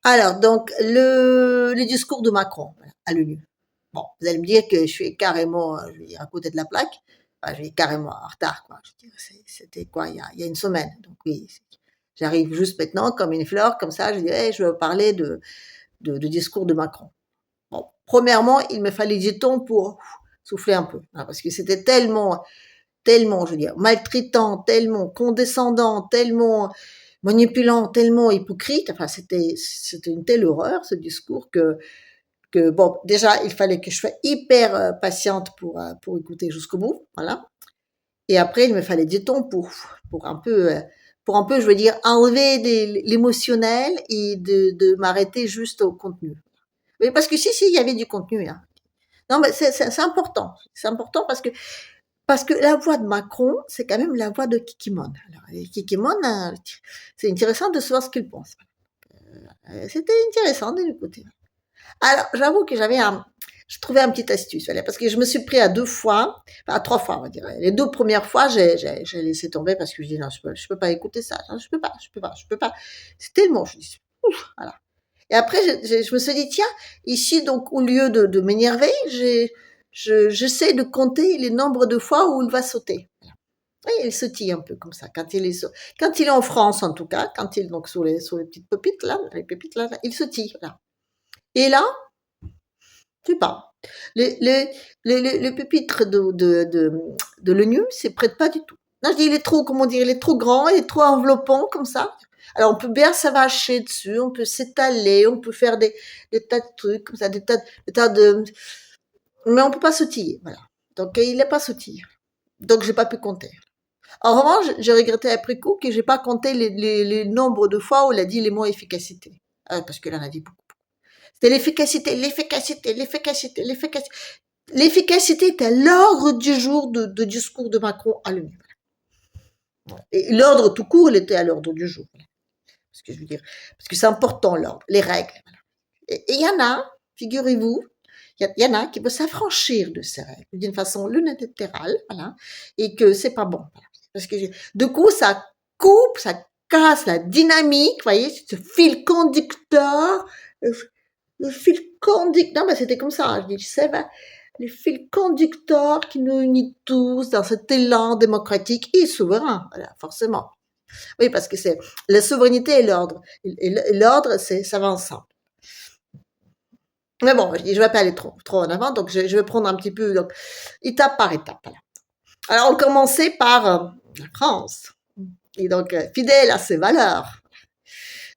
Alors, donc, le discours de Macron voilà, à l'ONU. Bon, vous allez me dire que je suis carrément, je veux dire, à côté de la plaque. Enfin, je suis carrément en retard, quoi. Je veux dire, c'était quoi, il y a une semaine. Donc oui, j'arrive juste maintenant, comme une fleur, comme ça, je dis, hey, je veux parler de discours de Macron. Bon, premièrement, il me fallait du temps pour souffler un peu, hein, parce que c'était tellement, je veux dire, maltraitant, tellement condescendant, tellement manipulant, tellement hypocrite. Enfin, c'était une telle horreur, ce discours, que bon, déjà, il fallait que je sois hyper patiente pour écouter jusqu'au bout, voilà. Et après, il me fallait du temps pour un peu, pour un peu, je veux dire, enlever l'émotionnel et de m'arrêter juste au contenu. Oui, parce que si, il y avait du contenu, hein. Non, mais c'est important. C'est important parce que la voix de Macron, c'est quand même la voix de Kikimon. Alors, Kikimon, c'est intéressant de savoir ce qu'il pense. C'était intéressant de l'écouter. Alors, j'avoue que je trouvais un petit astuce, voilà, parce que je me suis pris à 2 fois, enfin à 3 fois, on va dire. Les 2 premières fois, j'ai laissé tomber parce que je dis non, je peux pas écouter ça, non, je peux pas. C'est tellement, je dis, ouf, voilà. Et après, je me suis dit, tiens, ici, donc, au lieu de m'énerver, j'essaie de compter les nombres de fois où il va sauter. Oui, il sautille un peu comme ça. Quand il est en France, en tout cas, quand il est donc sur les petites pépites là, il sautille, là. Et là, je sais pas. Les, les, les pupitres de l'ONU, c'est prête pas du tout. Non, je dis, il est trop, comment dire, il est trop grand, il est trop enveloppant, comme ça. Alors, on peut bien s'avacher dessus, on peut s'étaler, on peut faire des tas de trucs, comme ça, des tas de, mais on peut pas sautiller, voilà. Donc, il n'est pas sautillé. Donc, j'ai pas pu compter. En revanche, j'ai regretté après coup que j'ai pas compté les nombres de fois où il a dit les mots efficacité. Ah, parce que là, on a dit beaucoup. C'était l'efficacité, l'efficacité, l'efficacité, l'efficacité. L'efficacité est à l'ordre du jour de discours de Macron à l'ONU. Et l'ordre tout court, il était à l'ordre du jour. Parce que je veux dire, parce que c'est important l'ordre, les règles. Voilà. Et il y en a, figurez-vous, il y en a qui veulent s'affranchir de ces règles d'une façon unilatérale, voilà, et que c'est pas bon. Voilà. Parce que de coup, ça coupe, ça casse la dynamique, vous voyez, ce fil conducteur, le fil conducteur, non, mais c'était comme ça, je dis, c'est le fil conducteur qui nous unit tous dans cet élan démocratique et souverain, voilà, forcément. Oui, parce que c'est la souveraineté et l'ordre. Et l'ordre, ça va ensemble. Mais bon, je dis, je vais pas aller trop en avant, donc je vais prendre un petit peu, donc, étape par étape. Voilà. Alors, on commençait par la France. Et donc, fidèle à ses valeurs.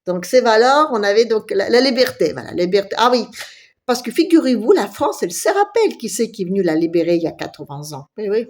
Donc, ces valeurs, on avait donc la liberté. Voilà, liberté. Ah oui, parce que figurez-vous, la France, elle se rappelle qui c'est qui est venu la libérer il y a 80 ans. Oui, oui.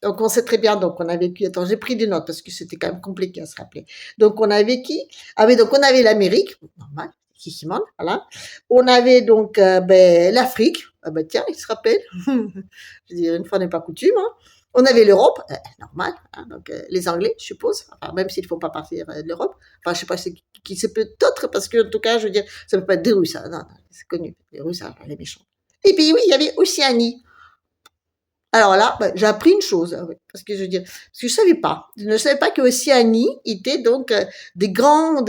Donc, on sait très bien, donc, on a vécu, attends, j'ai pris des notes parce que c'était quand même compliqué à se rappeler. Donc, on avait qui? Ah oui, donc, on avait l'Amérique, normal, Simone, voilà. On avait donc, l'Afrique, ah ben, tiens, il se rappelle. Je veux dire, une fois n'est pas coutume, hein. On avait l'Europe, normal, hein, donc les Anglais, je suppose, enfin, même s'ils ne font pas partie de l'Europe. Enfin, je ne sais pas qui c'est peut-être, parce que en tout cas, je veux dire, ça ne peut pas être des Russes, hein, non, non, c'est connu, les Russes, hein, les méchants. Et puis oui, il y avait Océanie. Alors là, j'ai appris une chose, hein, oui, parce que je veux dire, parce que je ne savais pas que Océanie était donc des grands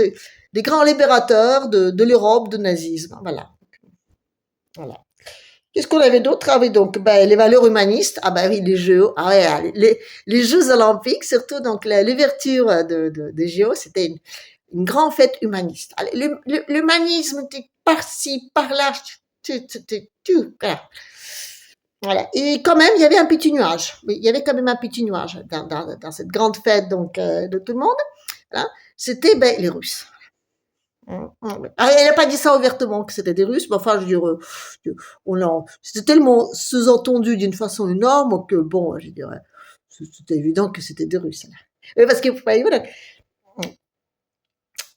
libérateurs de l'Europe, du nazisme, voilà. Voilà. Qu'est-ce qu'on avait d'autre? Ah oui, donc les valeurs humanistes. Ah ben oui, les Jeux. Ah ouais, les Jeux olympiques, surtout donc l'ouverture des Jeux, c'était une grande fête humaniste. L'humanisme était par-ci, par-là, voilà. Voilà. Et quand même, il y avait un petit nuage. Oui, il y avait quand même un petit nuage dans cette grande fête donc de tout le monde. Voilà. C'était les Russes. Ah, elle n'a pas dit ça ouvertement que c'était des Russes, mais enfin, je veux dire, c'était tellement sous-entendu d'une façon énorme que, bon, je dirais, c'était évident que c'était des Russes. Mais parce que, vous voyez, voilà,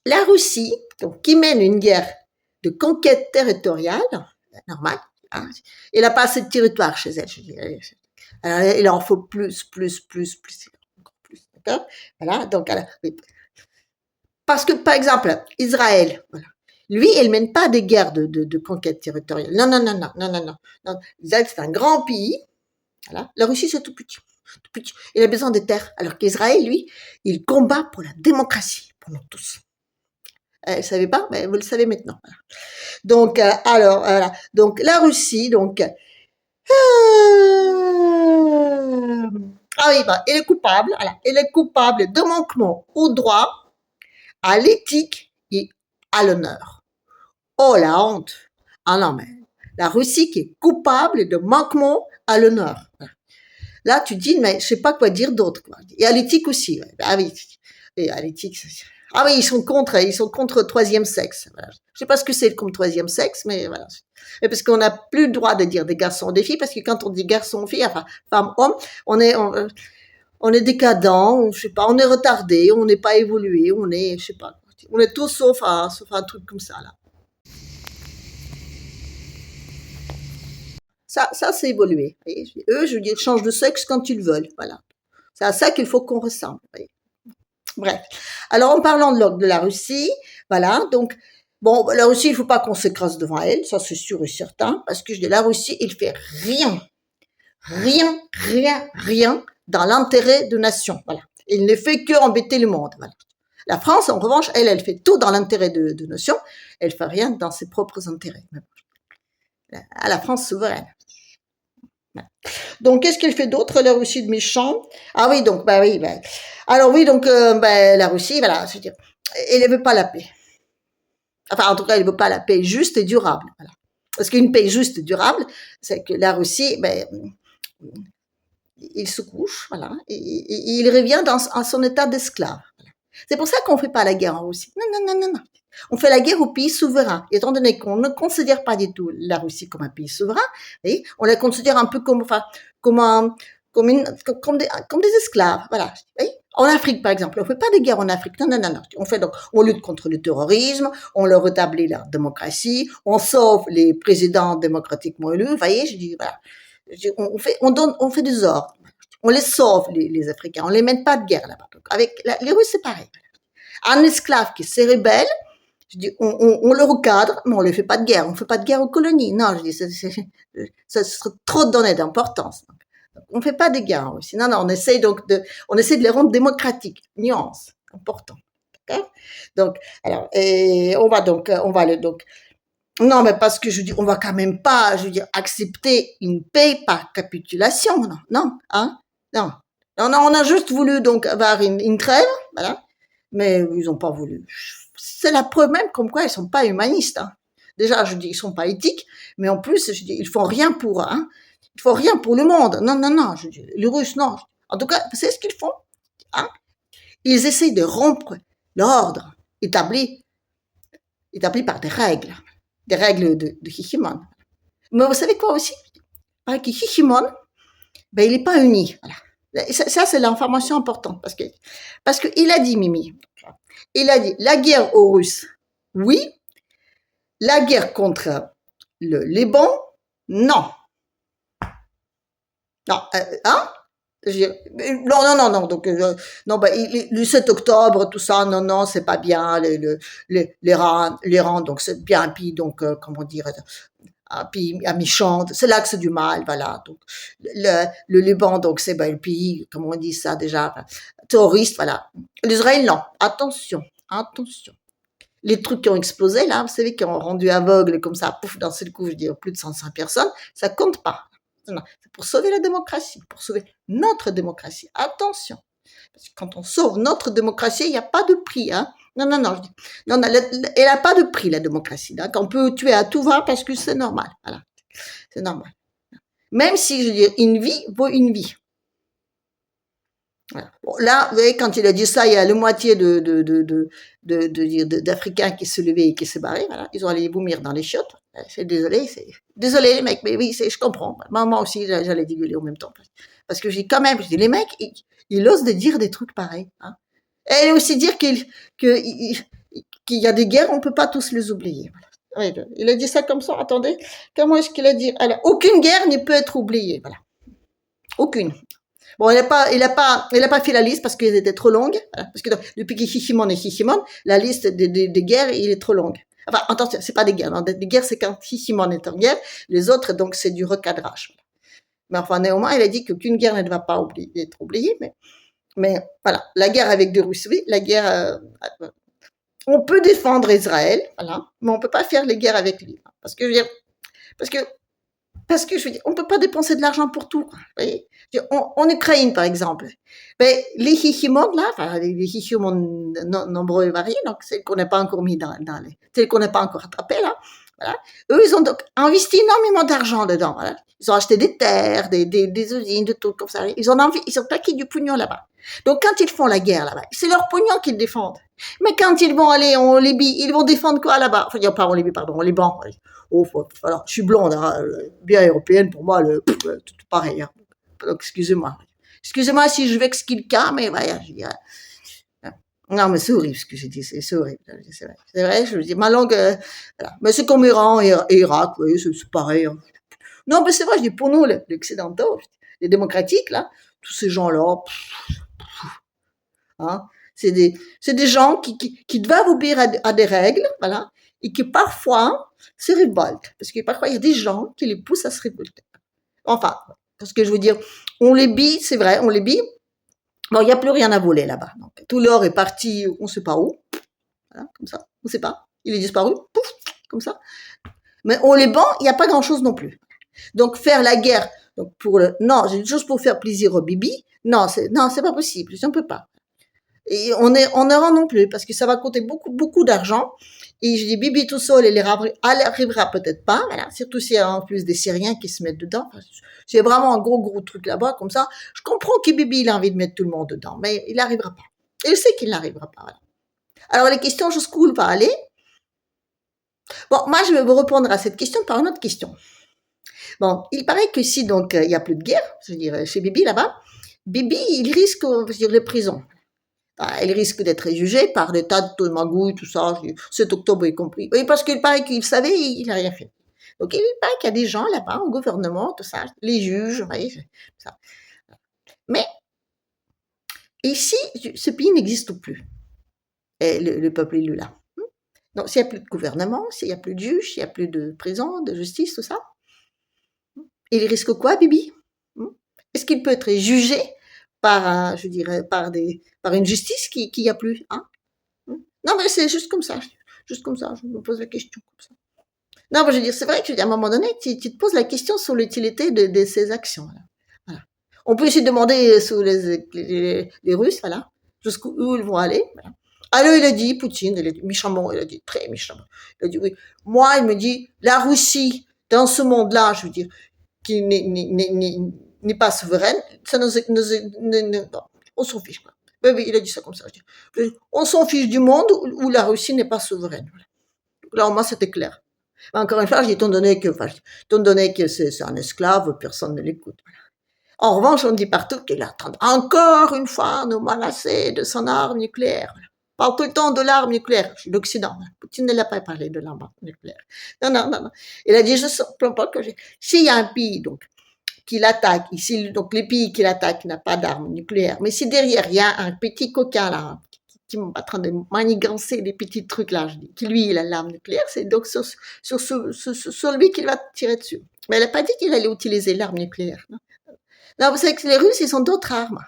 la Russie, donc, qui mène une guerre de conquête territoriale, normal, hein, elle n'a pas assez de territoire chez elle, je dirais. Alors, il en faut plus, encore plus, d'accord? Voilà, donc, oui. Parce que, par exemple, Israël, voilà. Lui, il mène pas des guerres de conquête territoriale. Non, non, non, non, non, non, non. Non. Israël, c'est un grand pays. Voilà. La Russie, c'est tout petit. Tout petit. Il a besoin de terres. Alors qu'Israël, lui, il combat pour la démocratie, pour nous tous. Elle ne savait pas, mais vous le savez maintenant. Voilà. Donc, alors, voilà. Donc, la Russie, donc, ah oui, bah, elle est coupable, voilà. Elle est coupable de manquement au droit, à l'éthique et à l'honneur. Oh, la honte. Ah non, mais la Russie qui est coupable de manquement à l'honneur. Là, tu dis, mais je sais pas quoi dire d'autre, quoi. Et à l'éthique aussi, ouais. Ah oui. Et à l'éthique, ah oui, ils sont contre le troisième sexe. Voilà. Je sais pas ce que c'est comme troisième sexe, mais voilà. Et parce qu'on n'a plus le droit de dire des garçons ou des filles, parce que quand on dit garçon, fille, enfin, femme, homme, on est décadent, je sais pas, on est retardé, on n'est pas évolué, on est, je sais pas, on est tout sauf un truc comme ça, là. Ça, c'est évolué. Et eux, je veux dire, ils changent de sexe quand ils veulent, voilà. C'est à ça qu'il faut qu'on ressemble. Voyez. Bref. Alors, en parlant de la Russie, voilà, donc, bon, la Russie, il ne faut pas qu'on s'écrase devant elle, ça c'est sûr et certain, parce que je dis, la Russie, il fait rien dans l'intérêt de nation, voilà. Il ne fait que embêter le monde, voilà. La France, en revanche, elle fait tout dans l'intérêt de nation, elle fait rien dans ses propres intérêts. À la France souveraine. Donc, qu'est-ce qu'elle fait d'autre, la Russie de méchant? Ah oui, donc, bah oui, bah. Alors oui, donc, la Russie, voilà, je veux dire, elle ne veut pas la paix. Enfin, en tout cas, elle ne veut pas la paix juste et durable. Voilà. Parce qu'une paix juste et durable, c'est que la Russie, il se couche, voilà, et il revient à son état d'esclave. Voilà. C'est pour ça qu'on ne fait pas la guerre en Russie. Non. On fait la guerre aux pays souverains. Étant donné qu'on ne considère pas du tout la Russie comme un pays souverain, voyez, on la considère un peu comme des esclaves. Voilà. Voyez. En Afrique, par exemple, on ne fait pas de guerre en Afrique. Non. On lutte contre le terrorisme, on leur rétablit la démocratie, on sauve les présidents démocratiquement élus. Vous voyez, je dis, voilà. On fait des ordres. On les sauve, les Africains. On les mène pas de guerre là-bas. Avec les Russes, c'est pareil. Un esclave qui se rebelle, je dis, on le recadre, mais on ne fait pas de guerre. On ne fait pas de guerre aux colonies. Non, je dis, ça serait trop donné d'importance. On ne fait pas de guerre aussi. Non, on essaie de les rendre démocratiques. Nuance, important. D'accord? Donc, alors, et on va non, mais parce que je dis, on va quand même pas, je veux dire, accepter une paix par capitulation. Non, hein, non. On a juste voulu donc avoir une trêve, voilà, mais ils n'ont pas voulu. C'est la preuve même comme quoi ils sont pas humanistes. Hein. Déjà, je dis, ils sont pas éthiques, mais en plus, je dis, ils font rien pour, hein, ils font rien pour le monde. Non, je dis, les Russes, non. En tout cas, c'est ce qu'ils font, hein. Ils essayent de rompre l'ordre établi par des règles de Hikimon. Mais vous savez quoi aussi? Avec Hikimon, il n'est pas uni. Voilà. Ça, c'est l'information importante parce que il a dit, Mimi, il a dit la guerre aux Russes, oui, la guerre contre le Liban, non. Non, hein? Non. Donc, non, le 7 octobre, tout ça, non, c'est pas bien. L'Iran, donc c'est bien un pays, donc, comment dire, un pays à méchant, c'est l'axe du mal, voilà. Donc, le Liban, donc, c'est le pays, comment on dit ça déjà, terroriste, voilà. L'Israël, non. Attention. Les trucs qui ont explosé, là, vous savez, qui ont rendu aveugle comme ça, pouf, d'un seul coup, je dis plus de 105 personnes, ça compte pas. Non, c'est pour sauver la démocratie, pour sauver notre démocratie. Attention. Parce que quand on sauve notre démocratie, il n'y a pas de prix, hein. Non, je dis, non, elle n'a pas de prix, la démocratie. Hein. On peut tuer à tout va parce que c'est normal. Voilà. C'est normal. Même si, je veux dire, une vie vaut une vie. Voilà. Bon, là, vous voyez, quand il a dit ça, il y a la moitié d'Africains qui se levaient et qui se barraient. Voilà. Ils ont allé vomir dans les chiottes. C'est désolé les mecs, mais oui, je comprends. Moi aussi, j'allais dégueuler en même temps. Parce que j'ai quand même, je dis, les mecs, ils osent de dire des trucs pareils. Hein. Et aussi dire qu'il y a des guerres, on peut pas tous les oublier. Voilà. Oui, il a dit ça comme ça, attendez. Comment est-ce qu'il a dit? Alors, aucune guerre ne peut être oubliée. Voilà. Aucune. Bon, il a pas fait la liste parce qu'elles étaient trop longues. Parce que depuis qu'il Hikimon et Hikimon, la liste des guerres, il est trop longue. Enfin, attention, c'est pas des guerres. Non, des guerres, c'est quand Hikimon est en guerre. Les autres, donc, c'est du recadrage. Mais enfin, néanmoins, il a dit qu'aucune guerre ne va pas être oubliée. Mais voilà, la guerre avec des Russes, oui, la guerre on peut défendre Israël, voilà, mais on peut pas faire les guerres avec lui. Parce que je veux dire, parce que je veux dire, on peut pas dépenser de l'argent pour tout. Quoi, vous voyez. En Ukraine, par exemple, ben, les hichimons, là, enfin, les hichimons nombreux et variés, donc celles qu'on n'a pas encore mis dans les, celles qu'on n'a pas encore attrapées, là, voilà. Eux, ils ont donc investi énormément d'argent dedans, voilà. Ils ont acheté des terres, des usines, de tout comme ça. Ils ont plaqué du pognon là-bas. Donc, quand ils font la guerre là-bas, c'est leur pognon qu'ils défendent. Mais quand ils vont aller en Libye, ils vont défendre quoi là-bas? Enfin, pas en Libye, pardon, en Liban. Oh, alors, je suis blonde, hein, bien européenne, pour moi, tout pareil. Hein. Donc, excusez-moi. Excusez-moi si je vexe quelqu'un, mais voilà, je dirais. Non, mais c'est horrible ce que j'ai dit, c'est horrible. C'est vrai, je veux dire, ma langue, voilà. Mais c'est comme Iran et Irak, oui, c'est pareil. Hein. Non, mais c'est vrai, je dis, pour nous, les occidentaux, les démocratiques, là, tous ces gens-là, hein, c'est des gens qui doivent obéir à des règles, voilà, et qui parfois se révoltent. Parce que parfois, il y a des gens qui les poussent à se révolter. Enfin, parce que je veux dire, on les bille, c'est vrai, on les bille. Bon, il n'y a plus rien à voler là-bas. Donc, tout l'or est parti, on ne sait pas où. Voilà, comme ça, on ne sait pas. Il est disparu, pouf, comme ça. Mais on les band, il n'y a pas grand-chose non plus. Donc, faire la guerre, donc non, c'est juste pour faire plaisir au bibi. Non, c'est pas possible, on ne peut pas. Et on n'aura non plus, parce que ça va coûter beaucoup d'argent. Et je dis, Bibi tout seul, elle arrivera peut-être pas, voilà. Surtout s'il y a en plus des Syriens qui se mettent dedans. Enfin, c'est vraiment un gros truc là-bas, comme ça. Je comprends que Bibi, il a envie de mettre tout le monde dedans, mais il n'arrivera pas. Et je sais qu'il n'arrivera pas, voilà. Alors, les questions jusqu'où il va aller? Bon, moi, je vais vous répondre à cette question par une autre question. Bon, il paraît que si, donc, il y a plus de guerre, je veux dire, chez Bibi, là-bas, Bibi, il risque, je veux dire, les prisons. Elle risque d'être jugée par des tas de magouilles, tout ça, 7 octobre y compris. Oui, parce qu'il paraît qu'il savait, il n'a rien fait. Donc, il paraît qu'il y a des gens là-bas, au gouvernement, tout ça, les juges, vous voyez, tout ça. Mais, ici, ce pays n'existe plus. Et le peuple élu là. Donc, s'il n'y a plus de gouvernement, s'il n'y a plus de juges, s'il n'y a plus de prison, de justice, tout ça, il risque quoi, Bibi? Est-ce qu'il peut être jugé par, je dirais, par une justice qui n'y a plus, hein? Non, mais c'est juste comme ça. Juste comme ça, je me pose la question comme ça. Non, mais je veux dire, c'est vrai que à un moment donné, tu te poses la question sur l'utilité de ces actions. Là. Voilà. On peut aussi demander sur les Russes, voilà, jusqu'où ils vont aller. Voilà. Alors, il a dit, Poutine, il a dit, méchamment, il a dit, très méchamment, il a dit, oui, moi, il me dit, la Russie, dans ce monde-là, je veux dire, qui n'est pas souveraine, ça on s'en fiche, quoi. Oui, il a dit ça comme ça. On s'en fiche du monde où la Russie n'est pas souveraine. Alors moi, c'était clair. Encore une fois, étant donné que c'est un esclave, personne ne l'écoute. En revanche, on dit partout qu'il attend encore une fois nous menacer de son arme nucléaire. On parle tout le temps de l'arme nucléaire. L'Occident. Poutine ne l'a pas parlé de l'arme nucléaire. Non. Il a dit juste simplement que s'il y a un pays, donc, qui l'attaque, ici, donc les pays qui l'attaquent n'ont pas d'armes nucléaires, mais si derrière il y a un petit coquin là, qui est en train de manigancer des petits trucs là, je dis, qui lui il a l'arme nucléaire, c'est donc sur lui qu'il va tirer dessus. Mais elle n'a pas dit qu'il allait utiliser l'arme nucléaire. Non, vous savez que les Russes, ils ont d'autres armes.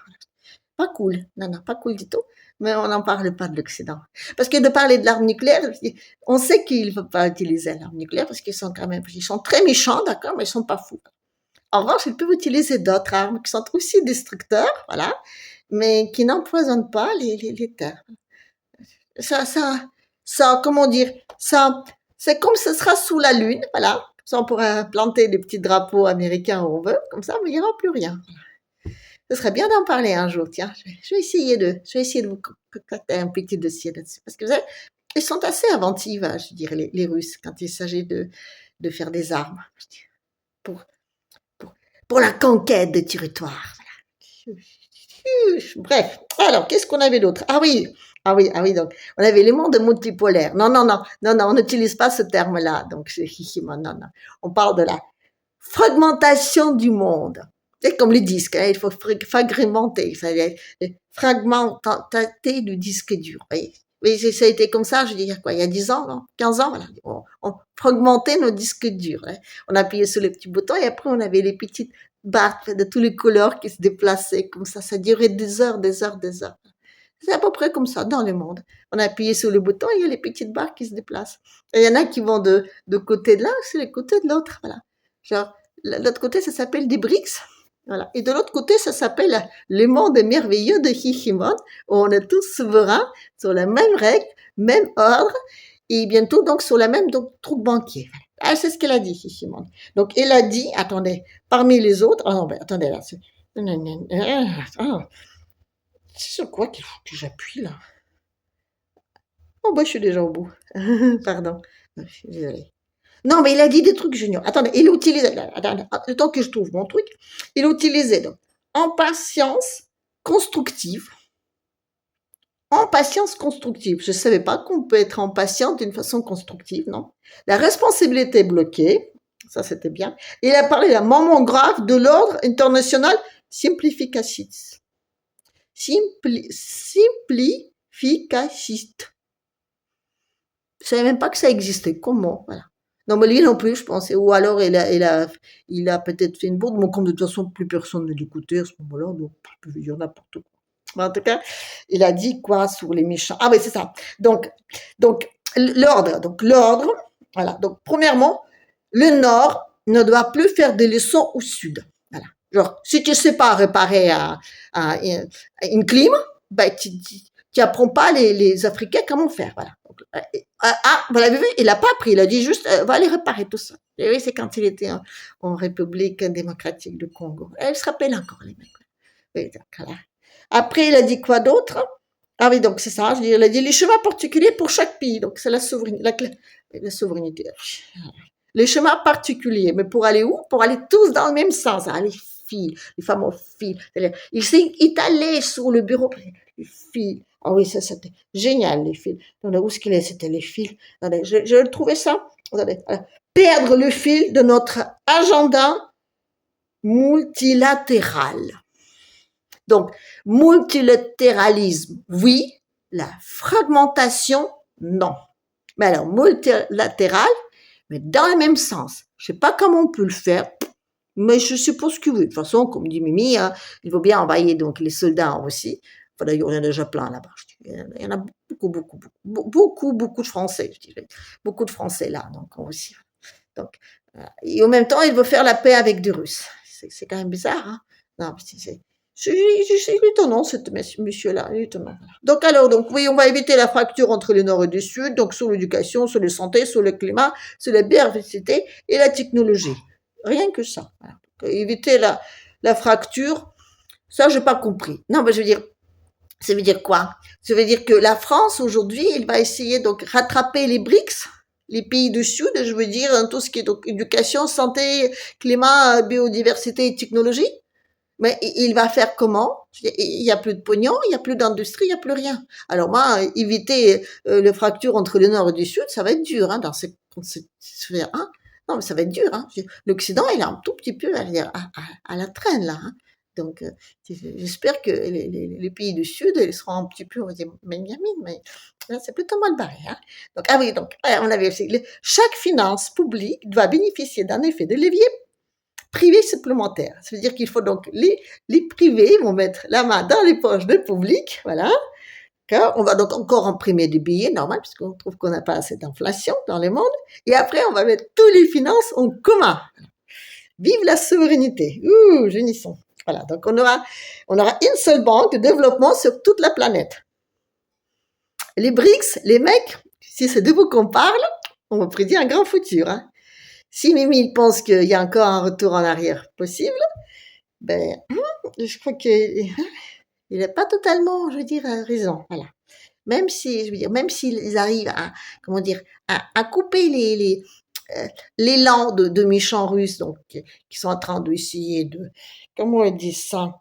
Pas cool. Non, pas cool du tout. Mais on n'en parle pas de l'Occident. Parce que de parler de l'arme nucléaire, on sait qu'ils ne veulent pas utiliser l'arme nucléaire parce qu'ils sont quand même, ils sont très méchants, d'accord, mais ils sont pas fous. En revanche, ils peuvent utiliser d'autres armes qui sont aussi destructeurs, voilà, mais qui n'empoisonnent pas les terres. Comment dire, c'est comme ce sera sous la lune, voilà. Ça, on pourra planter des petits drapeaux américains où on veut, comme ça, mais il n'y aura plus rien. Ce serait bien d'en parler un jour, tiens. Je vais essayer de vous concocter un petit dossier là-dessus. Parce que vous savez, ils sont assez inventifs, je dirais, les Russes, quand il s'agit de faire des armes. Pour la conquête de territoire. Bref. Alors, qu'est-ce qu'on avait d'autre? Ah oui, donc, on avait les mondes multipolaires. Non, on n'utilise pas ce terme-là. Donc, non. On parle de la fragmentation du monde. C'est comme les disques, hein, il faut fragmenter, fragmenter du disque dur. Oui, ça a été comme ça, je veux dire quoi, il y a 10 ans, non 15 ans, voilà. On fragmentait nos disques durs. Hein. On appuyait sur les petits boutons et après on avait les petites barres de tous les couleurs qui se déplaçaient comme ça. Ça durait des heures. C'est à peu près comme ça dans le monde. On a appuyé sur le bouton, il y a les petites barres qui se déplacent. Et il y en a qui vont de côté de l'un, c'est le côté de l'autre, voilà. Genre, l'autre côté, ça s'appelle des BRICS. Voilà. Et de l'autre côté, ça s'appelle le monde merveilleux de Hishimon, où on est tous souverains, sur la même règle, même ordre, et bientôt donc sur la même donc, truc banquier. Ah, c'est ce qu'elle a dit, Hishimon. Donc, elle a dit, attendez, parmi les autres, ah non, ben, attendez là, c'est sur quoi qu'il faut que j'appuie là? Oh, bah, je suis déjà au bout. Pardon. Je suis désolée. Non, mais il a dit des trucs géniaux. Attendez, il utilisait, attendez, le temps que je trouve mon truc, il utilisait donc impatience constructive. Impatience constructive. Je ne savais pas qu'on peut être impatient d'une façon constructive, non? La responsabilité bloquée, ça c'était bien. Il a parlé d'un moment grave de l'ordre international simplificaciste. Simplificaciste. Je savais même pas que ça existait. Comment? Voilà. Non, mais lui non plus, je pensais. Ou alors, il a peut-être fait une bourde, mais comme de toute façon, plus personne ne l'écoutait à ce moment-là, donc, je peux dire n'importe quoi. Mais en tout cas, il a dit quoi sur les méchants? Ah oui, c'est ça. Donc, l'ordre, voilà. Donc, premièrement, le Nord ne doit plus faire des leçons au Sud. Voilà. Genre, si tu sais pas réparer une clim, ben, tu apprends pas les Africains comment faire, voilà. Donc, vous l'avez vu, il a pas appris, il a dit juste, va aller réparer tout ça. Et oui, c'est quand il était en République démocratique du Congo. Elle se rappelle encore, les mecs. Oui, donc, voilà. Après, il a dit quoi d'autre? Ah oui, donc c'est ça, il a dit les chemins particuliers pour chaque pays, donc c'est la souveraineté, la souveraineté. Les chemins particuliers, mais pour aller où? Pour aller tous dans le même sens. Ah, les fils, les fameux fils. Il est allé sur le bureau, les fils. Ah oui, ça c'était génial, les fils. Où est-ce qu'il est? C'était les fils. Je trouvais ça. Attendez, voilà. Perdre le fil de notre agenda multilatéral. Donc, multilatéralisme, oui. La fragmentation, non. Mais alors, multilatéral, mais dans le même sens. Je sais pas comment on peut le faire, mais je suppose que oui. De toute façon, comme dit Mimi, hein, il faut bien envoyer donc les soldats en Russie. Enfin, d'ailleurs, il y en a déjà plein là-bas. Il y en a beaucoup de Français, je dirais. Beaucoup de Français là, donc en Russie. Donc, et en même temps, il veut faire la paix avec des Russes. C'est quand même bizarre, hein. Non, c'est étonnant, ce monsieur-là, étonnant. Donc oui, on va éviter la fracture entre le Nord et le Sud, donc sur l'éducation, sur la santé, sur le climat, sur la biodiversité et la technologie. Rien que ça. Voilà. Donc, éviter la fracture, ça, j'ai pas compris. Non, mais je veux dire, ça veut dire quoi? Ça veut dire que la France, aujourd'hui, elle va essayer donc rattraper les BRICS, les pays du Sud, je veux dire, tout ce qui est donc éducation, santé, climat, biodiversité et technologie. Mais il va faire comment? Il y a plus de pognon, il y a plus d'industrie, il y a plus rien. Alors moi, éviter les fractures entre le Nord et le Sud, ça va être dur, hein, dans cette sphère. Hein. Non, mais ça va être dur. Hein. L'Occident, il est un tout petit peu à la traîne là. Hein. Donc, j'espère que les pays du Sud, ils seront un petit peu, on va dire, mais là, c'est plutôt mal barré. Hein. Donc, ah oui, donc, on avait aussi, chaque finance publique doit bénéficier d'un effet de levier privé supplémentaire. Ça veut dire qu'il faut donc les privés vont mettre la main dans les poches des publics, voilà. On va donc encore imprimer des billets, normal, puisqu'on trouve qu'on n'a pas assez d'inflation dans le monde. Et après, on va mettre tous les finances en commun. Vive la souveraineté. Génissons. Voilà. Donc, on aura une seule banque de développement sur toute la planète. Les BRICS, les mecs, si c'est de vous qu'on parle, on va prédire un grand futur, hein. Si Mimi pense qu'il y a encore un retour en arrière possible, ben, je crois qu'il n'a pas totalement, je veux dire, raison. Voilà. Même si, je veux dire, même s'ils arrivent à, comment dire, à couper l'élan de méchants russes, donc, qui sont en train d'essayer comment on dit ça,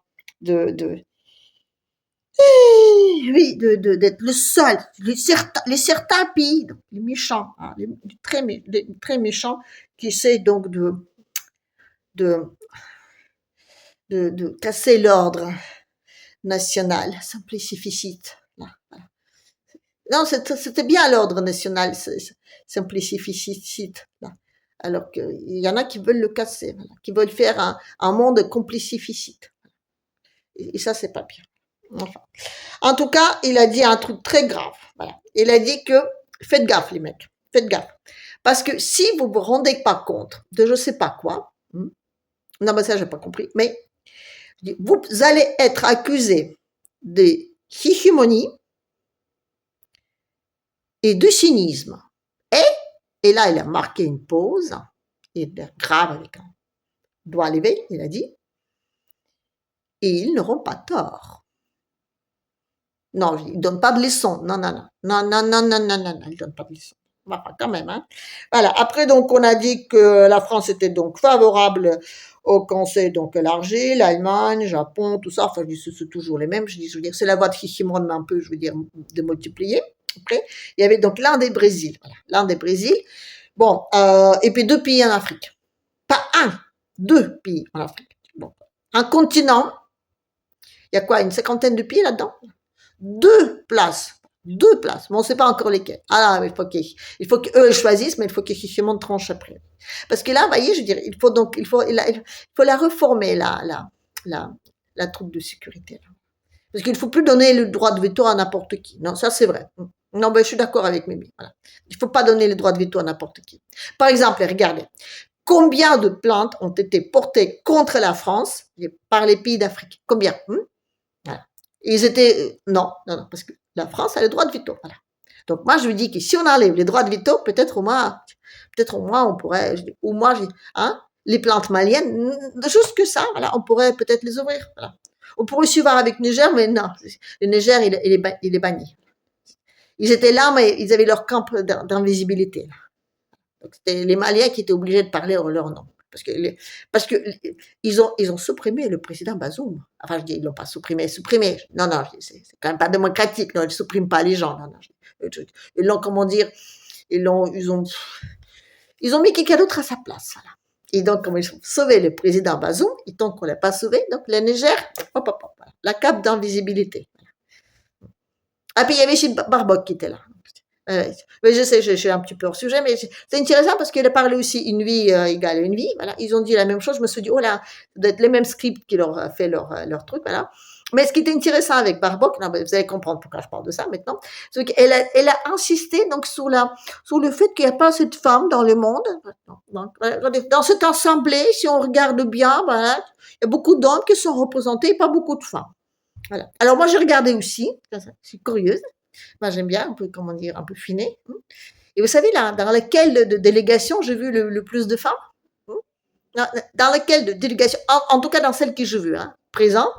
oui, d'être le seul, les certains pays, donc les méchants, hein, les très méchants, qui essaient donc de casser l'ordre national, simplicifite. Non, c'était bien l'ordre national, simplicifite. Alors qu'il y en a qui veulent le casser, qui veulent faire un monde complicifite. Et ça, c'est pas bien. Enfin. En tout cas, il a dit un truc très grave. Voilà. Il a dit que faites gaffe, les mecs, faites gaffe. Parce que si vous vous rendez pas compte de je sais pas quoi, non, mais ça, j'ai pas compris, mais vous allez être accusé de hégémonie et de cynisme. Et là, il a marqué une pause, il est grave avec un doigt levé, il a dit, et ils n'auront pas tort. Non, il ne donne pas de leçon. Non, non, non. Non, non, non, non, non, non, non, il ne donne pas de leçon. Enfin, quand même, hein. Voilà. Après, donc, on a dit que la France était donc favorable au Conseil donc élargi, l'Allemagne, Japon, tout ça. Enfin, je dis, c'est toujours les mêmes. Je veux dire, c'est la voie de Kishimoto, mais un peu, je veux dire, de multiplier. Après, il y avait donc l'Inde et le Brésil. Voilà. L'Inde et le Brésil. Bon, et puis 2 pays en Afrique. Pas un, 2 pays en Afrique. Bon. Un continent. Il y a quoi, une 50aine de pays là-dedans? 2 places. 2 places, mais on ne sait pas encore lesquelles. Ah, mais il faut qu'eux choisissent, mais il faut qu'ils se tranche après. Parce que là, vous voyez, je veux dire, il faut la reformer, la troupe de sécurité. Là. Parce qu'il ne faut plus donner le droit de veto à n'importe qui. Non, ça c'est vrai. Non, ben je suis d'accord avec Mimi. Voilà. Il ne faut pas donner le droit de veto à n'importe qui. Par exemple, regardez, combien de plaintes ont été portées contre la France par les pays d'Afrique? Combien? Voilà. Ils étaient non, parce que la France a le droit de veto. Voilà. Donc moi je lui dis que si on enlève les droits de veto, peut-être au moins on pourrait, ou moi les plantes maliennes, juste que ça, voilà, on pourrait peut-être les ouvrir. Voilà. On pourrait aussi voir avec Niger, mais non, le Niger il est banni. Ils étaient là, mais ils avaient leur camp d'invisibilité. Donc c'était les Maliens qui étaient obligés de parler en leur nom. Parce que ils ont supprimé le président Bazoum. Enfin, je dis, ils l'ont pas supprimé. Non, non, c'est quand même pas démocratique. Non, ils suppriment pas les gens. Non, non. Ils l'ont, comment dire, ils ont mis quelqu'un d'autre à sa place. Voilà. Et donc, comme ils ont sauvé le président Bazoum, et tant qu'on l'a pas sauvé, donc le Niger, voilà, la cape d'invisibilité. Ah, puis il y avait aussi Barboc qui était là. Mais je sais, je suis un petit peu hors sujet, mais c'est intéressant parce qu'il a parlé aussi une vie égale une vie. Voilà, ils ont dit la même chose. Je me suis dit, oh là, ça doit être les mêmes scripts qui leur a fait leur truc. Voilà. Mais ce qui était intéressant avec Barboc, vous allez comprendre pourquoi je parle de ça maintenant, c'est qu'elle a insisté donc sur le fait qu'il n'y a pas assez de femmes dans le monde. Donc, dans cette assemblée, si on regarde bien, voilà, il y a beaucoup d'hommes qui sont représentés et pas beaucoup de femmes. Voilà. Alors moi j'ai regardé aussi, je suis curieuse. Moi, j'aime bien un peu, comment dire, un peu finé. Et vous savez, là, dans laquelle de délégation j'ai vu le plus de femmes? Dans laquelle de délégation, en tout cas dans celle que j'ai vue, présent,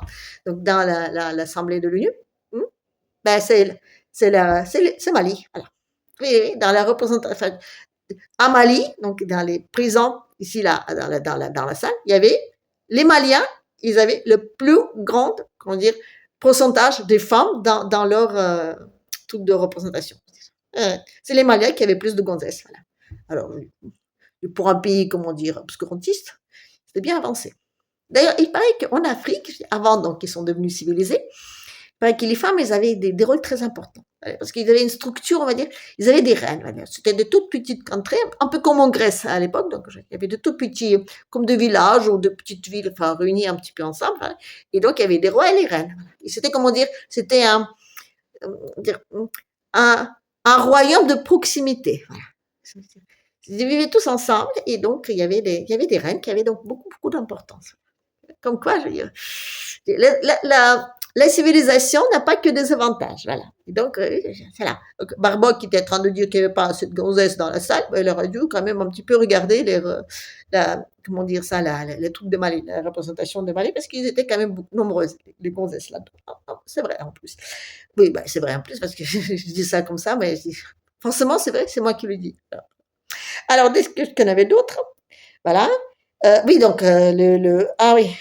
donc dans l'Assemblée de l'ONU, ben c'est Mali. Voilà. Oui, dans la représentation, enfin, à Mali, donc dans les présents, ici, là, dans la salle, il y avait les Maliens, ils avaient le plus grand, comment dire, pourcentage des femmes dans leur truc de représentation. C'est les Maliens qui avaient plus de gonzesses. Voilà. Alors, pour un pays, comment dire, obscurantiste, c'était bien avancé. D'ailleurs, il paraît qu'en Afrique, avant donc qu'ils sont devenus civilisés, il paraît que les femmes, elles avaient des rôles très importants. Parce qu'ils avaient une structure, on va dire, ils avaient des reines. C'était de toutes petites contrées, un peu comme en Grèce à l'époque. Donc, il y avait de tout petits, comme de villages ou de petites villes, enfin, réunies un petit peu ensemble. Voilà. Et donc, il y avait des rois et les reines. Et c'était, comment dire, c'était un royaume de proximité. Voilà. Ils vivaient tous ensemble et donc il y avait des reines qui avaient donc beaucoup d'importance. Comme quoi, je veux dire, la civilisation n'a pas que des avantages, voilà. Et donc, c'est là. Donc, Barboc qui était en train de dire qu'il n'y avait pas assez de gonzesses dans la salle, ben, il aurait dû quand même un petit peu regarder comment dire ça, les trucs de Mali, la représentation de Mali, parce qu'ils étaient quand même beaucoup nombreuses, les gonzesses là-dedans. C'est vrai en plus. Oui, ben, c'est vrai en plus, parce que je dis ça comme ça, mais forcément, c'est vrai, c'est moi qui le dis. Alors, qu'est-ce qu'il y en avait d'autres? Voilà. Oui, donc, ah oui,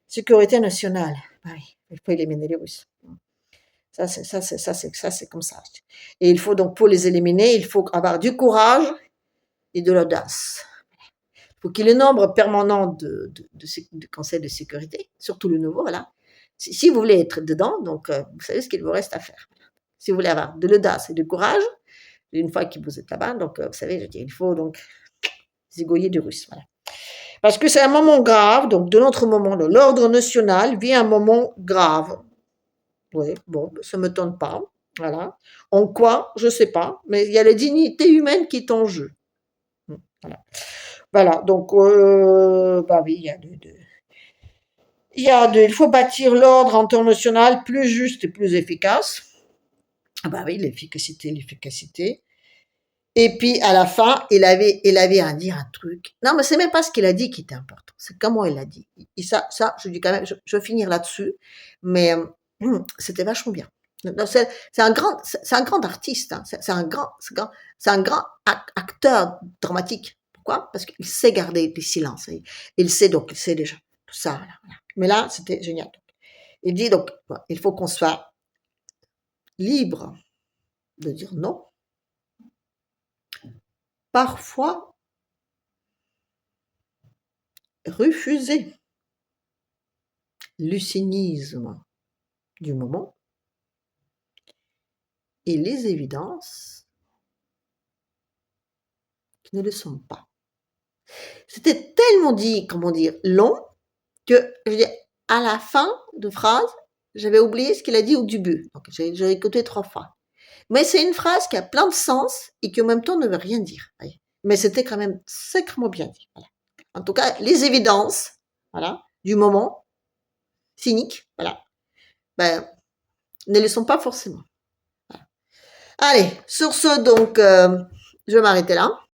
sécurité nationale. Ah oui, il faut éliminer les Russes. Ça, c'est comme ça. Et il faut donc, pour les éliminer, il faut avoir du courage et de l'audace. Il faut qu'il y ait le nombre permanent de conseils de sécurité, surtout le nouveau, voilà. Si vous voulez être dedans, donc, vous savez ce qu'il vous reste à faire. Si vous voulez avoir de l'audace et du courage, une fois que vous êtes là-bas, donc, vous savez, je dis, il faut donc zigouiller du russe, voilà. Parce que c'est un moment grave, donc de notre moment, l'ordre national vit un moment grave. Oui, bon, ça me m'étonne pas, voilà. En quoi? Je sais pas, mais il y a la dignité humaine qui est en jeu. Voilà. Voilà, donc bah oui, il faut bâtir l'ordre international plus juste et plus efficace. Ah bah oui, l'efficacité. Et puis à la fin, il avait à dire un truc. Non, mais c'est même pas ce qu'il a dit qui était important, c'est comment il l'a dit. Et ça, je dis quand même, je vais finir là-dessus, mais c'était vachement bien. Non, c'est un grand artiste, hein. C'est un grand acteur dramatique. Pourquoi? Parce qu'il sait garder des silences. Il sait déjà tout ça. Voilà, voilà. Mais là, c'était génial. Il dit donc, il faut qu'on soit libre de dire non. Parfois, refuser le cynisme du moment et les évidences qui ne le sont pas. C'était tellement dit, comment dire, long, que je veux dire, à la fin de phrase, j'avais oublié ce qu'il a dit au début. Donc j'ai écouté 3 fois. Mais c'est une phrase qui a plein de sens et qui en même temps ne veut rien dire. Voyez. Mais c'était quand même sacrément bien dit. Voilà. En tout cas, les évidences, voilà, du moment, cynique, voilà, ben, ne le sont pas forcément. Allez, sur ce, donc, je vais m'arrêter là.